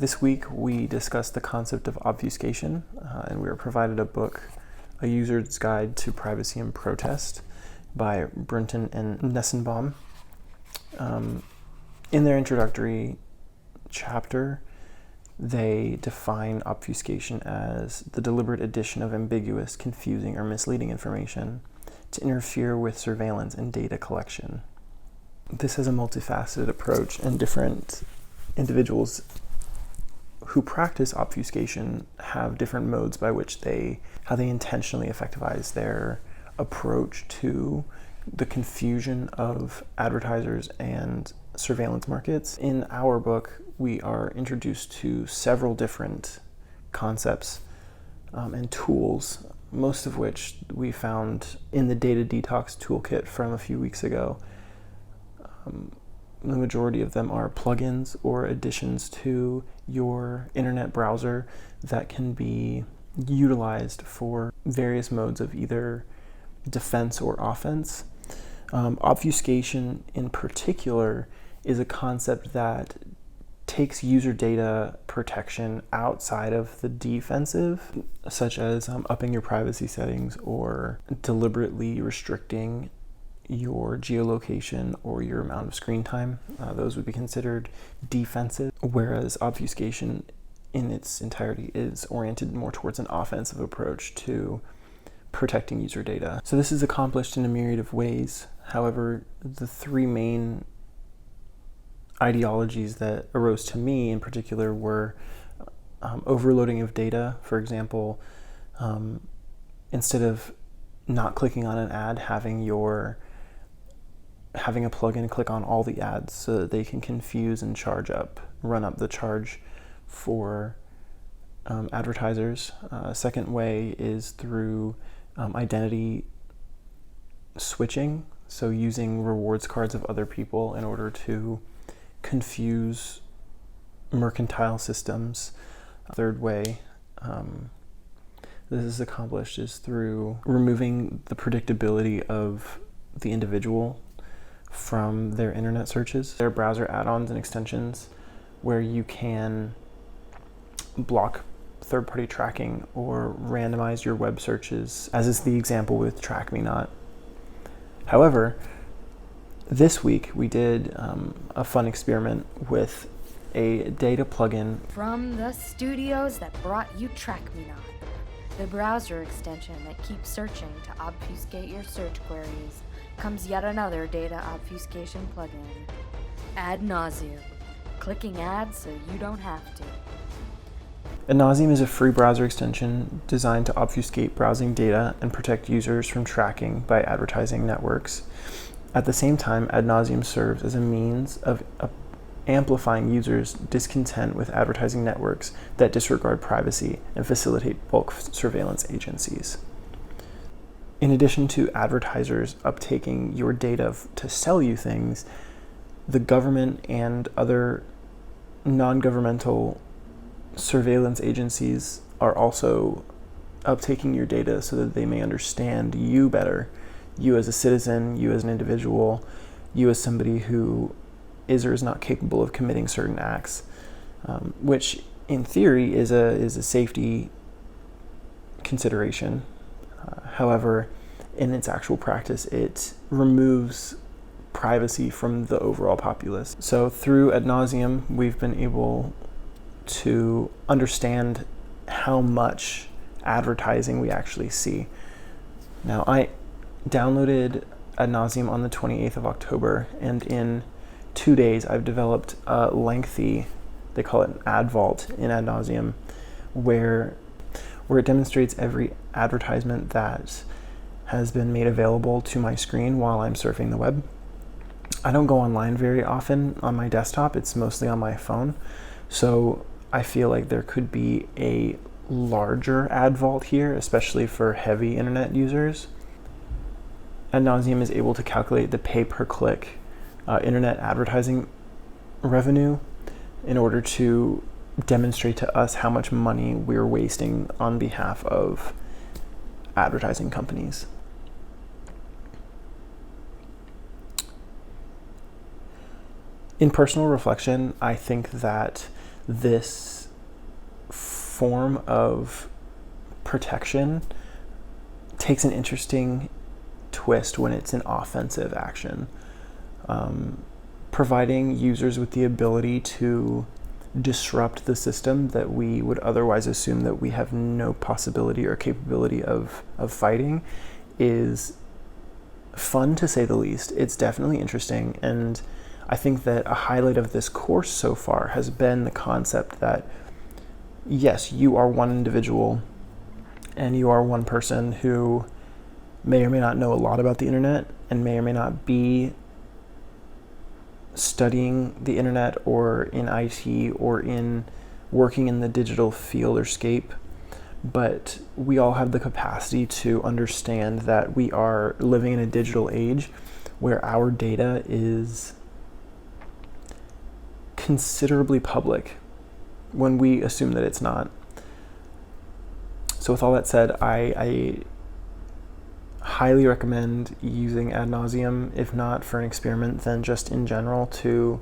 This week we discussed the concept of obfuscation, and we were provided a book, A User's Guide to Privacy and Protest by Brunton and Nessenbaum. In their introductory chapter, they define obfuscation as the deliberate addition of ambiguous, confusing, or misleading information to interfere with surveillance and data collection. This is a multifaceted approach, and different individuals who practice obfuscation have different modes by which how they intentionally effectivize their approach to the confusion of advertisers and surveillance markets. In our book, we are introduced to several different concepts and tools, most of which we found in the Data Detox Toolkit from a few weeks ago. The majority of them are plugins or additions to your internet browser that can be utilized for various modes of either defense or offense. Obfuscation in particular is a concept that takes user data protection outside of the defensive, such as upping your privacy settings or deliberately restricting your geolocation or your amount of screen time. Those would be considered defensive, whereas obfuscation in its entirety is oriented more towards an offensive approach to protecting user data. So this is accomplished in a myriad of ways. However, the three main ideologies that arose to me in particular were overloading of data. For example, instead of not clicking on an ad, having a plugin click on all the ads so that they can confuse and run up the charge for advertisers. Second way is through identity switching, so using rewards cards of other people in order to confuse mercantile systems. Third way this is accomplished is through removing the predictability of the individual from their internet searches. There are browser add-ons and extensions where you can block third-party tracking or randomize your web searches, as is the example with Track Me Not. However, this week we did a fun experiment with a data plugin. From the studios that brought you Track Me Not, the browser extension that keeps searching to obfuscate your search queries, comes yet another data obfuscation plugin. Ad nauseum, clicking ads so you don't have to. Ad nauseum is a free browser extension designed to obfuscate browsing data and protect users from tracking by advertising networks. At the same time, ad nauseum serves as a means of amplifying users' discontent with advertising networks that disregard privacy and facilitate bulk surveillance agencies. In addition to advertisers uptaking your data to sell you things, the government and other non-governmental surveillance agencies are also uptaking your data so that they may understand you better, you as a citizen, you as an individual, you as somebody who is or is not capable of committing certain acts, which in theory is a safety consideration. However, in its actual practice, it removes privacy from the overall populace. So through ad nauseum, we've been able to understand how much advertising we actually see. Now, I downloaded ad nauseum on the 28th of October, and in 2 days, I've developed a lengthy, they call it an ad vault in ad nauseum, where it demonstrates every advertisement that has been made available to my screen while I'm surfing the web. I don't go online very often on my desktop, it's mostly on my phone, so I feel like there could be a larger ad vault here, especially for heavy internet users. Ad nauseum is able to calculate the pay-per-click internet advertising revenue in order to demonstrate to us how much money we're wasting on behalf of advertising companies. In personal reflection, I think that this form of protection takes an interesting twist when it's an offensive action, providing users with the ability to disrupt the system that we would otherwise assume that we have no possibility or capability of fighting is fun, to say the least. It's definitely interesting, and I think that a highlight of this course so far has been the concept that yes, you are one individual and you are one person who may or may not know a lot about the internet and may or may not be studying the internet or in IT or in working in the digital field or scape, but we all have the capacity to understand that we are living in a digital age where our data is considerably public when we assume that it's not. So with all that said, I highly recommend using ad nauseum, if not for an experiment, then just in general to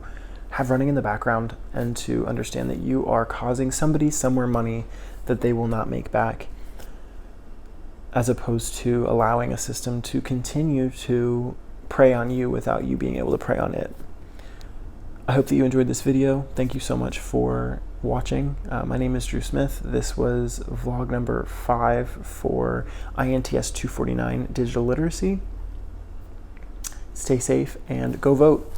have running in the background and to understand that you are causing somebody somewhere money that they will not make back, as opposed to allowing a system to continue to prey on you without you being able to prey on it. I hope that you enjoyed this video. Thank you so much for watching. My name is Drew Smith. This was vlog number 5 for INTS 249 Digital Literacy. Stay safe and go vote.